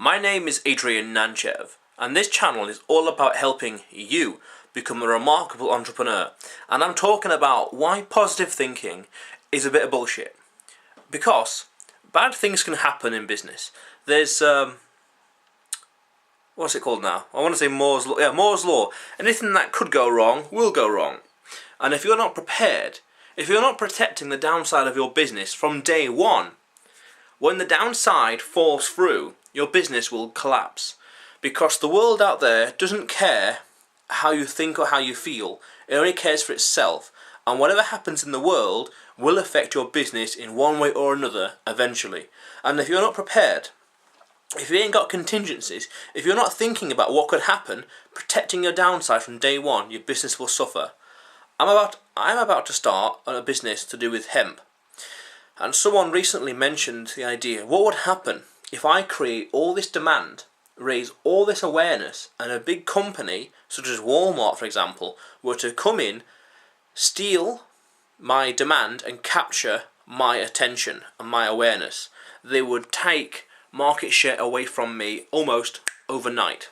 My name is Adrian Nanchev, and this channel is all about helping you become a remarkable entrepreneur. And I'm talking about why positive thinking is a bit of bullshit. Because bad things can happen in business. There's what's it called now? I want to say Moore's law. Yeah, Moore's law. Anything that could go wrong will go wrong. And if you're not prepared, if you're not protecting the downside of your business from day one, when the downside falls through, your business will collapse. Because the world out there doesn't care how you think or how you feel. It only cares for itself. And whatever happens in the world will affect your business in one way or another eventually. And if you're not prepared, if you ain't got contingencies, if you're not thinking about what could happen, protecting your downside from day one, your business will suffer. I'm about to start a business to do with hemp. And someone recently mentioned the idea, what would happen if I create all this demand, raise all this awareness, and a big company, such as Walmart for example, were to come in, steal my demand and capture my attention and my awareness. They would take market share away from me almost overnight.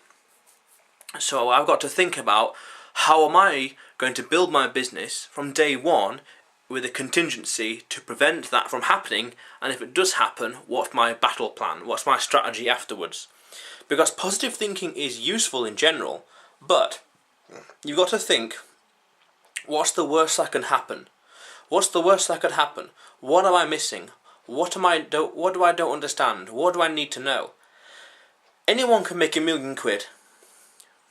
So I've got to think about, how am I going to build my business from day one with a contingency to prevent that from happening, and if it does happen, what's my battle plan, what's my strategy afterwards? Because positive thinking is useful in general, but you've got to think, what's the worst that can happen? What's the worst that could happen? What am I missing? What do I don't understand? What do I need to know? Anyone can make £1 million.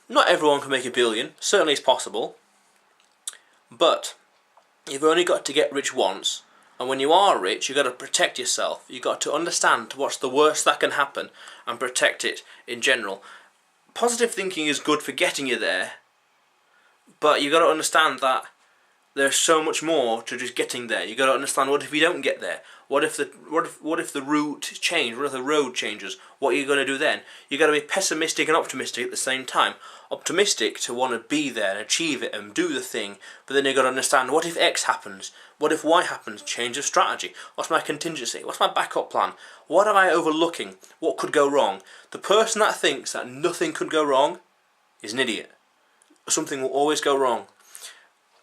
Not everyone can make £1 billion. Certainly it's possible. But you've only got to get rich once. And when you are rich, you've got to protect yourself. You've got to understand what's the worst that can happen and protect it in general. Positive thinking is good for getting you there. But you've got to understand that there's so much more to just getting there. You've got to understand, what if you don't get there? What if the route changes? What if the road changes? What are you going to do then? You've got to be pessimistic and optimistic at the same time. Optimistic to want to be there and achieve it and do the thing, but then you've got to understand, what if X happens? What if Y happens? Change of strategy. What's my contingency? What's my backup plan? What am I overlooking? What could go wrong? The person that thinks that nothing could go wrong is an idiot. Something will always go wrong.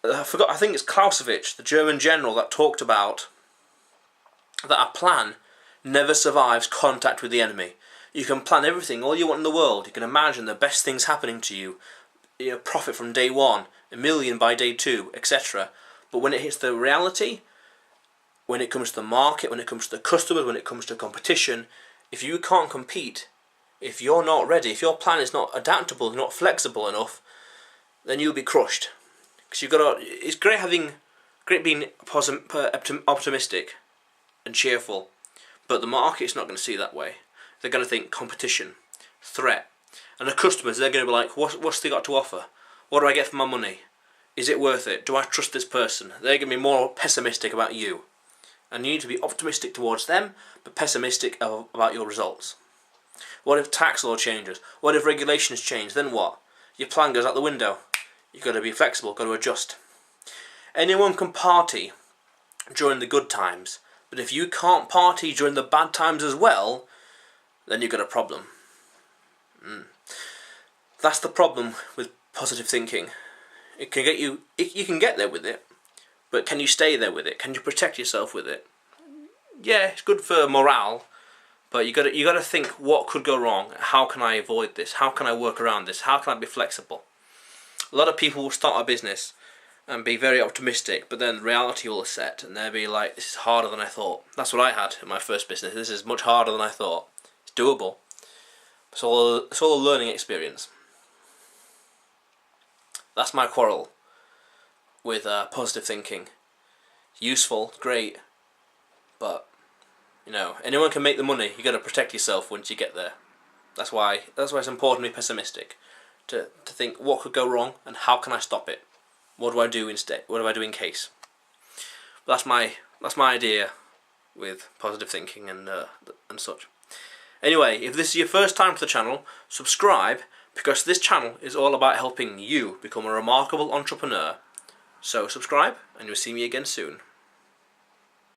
I think it's Clausewitz, the German general, that talked about that a plan never survives contact with the enemy. You can plan everything, all you want in the world. You can imagine the best things happening to you. You know, profit from day one, £1 million by day two, etc. But when it hits the reality, when it comes to the market, when it comes to the customers, when it comes to competition, if you can't compete, if you're not ready, if your plan is not adaptable, not flexible enough, then you'll be crushed. Because you've got to. It's great being optimistic and cheerful, but the market's not going to see it that way. They're going to think competition, threat, and the customers, they're going to be like, what's they got to offer? What do I get for my money? Is it worth it? Do I trust this person? They're going to be more pessimistic about you, and you need to be optimistic towards them, but pessimistic about your results. What if tax law changes? What if regulations change? Then what? Your plan goes out the window. You've got to be flexible, got to adjust. Anyone can party during the good times, but if you can't party during the bad times as well, then you've got a problem. That's the problem with positive thinking. It can get you can get there with it, but can you stay there with it? Can you protect yourself with it? Yeah, it's good for morale, but you got to think, what could go wrong? How can I avoid this? How can I work around this? How can I be flexible? A lot of people will start a business and be very optimistic, but then reality will set and they'll be like, this is harder than I thought. That's what I had in my first business. This is much harder than I thought. It's doable. It's all a learning experience. That's my quarrel with positive thinking. It's useful, great, but you know, anyone can make the money. You got to protect yourself once you get there. That's why it's important to be pessimistic. To think, what could go wrong and how can I stop it? What do I do instead? What do I do in case? That's my idea with positive thinking and such. Anyway, if this is your first time to the channel, subscribe, because this channel is all about helping you become a remarkable entrepreneur. So subscribe and you'll see me again soon.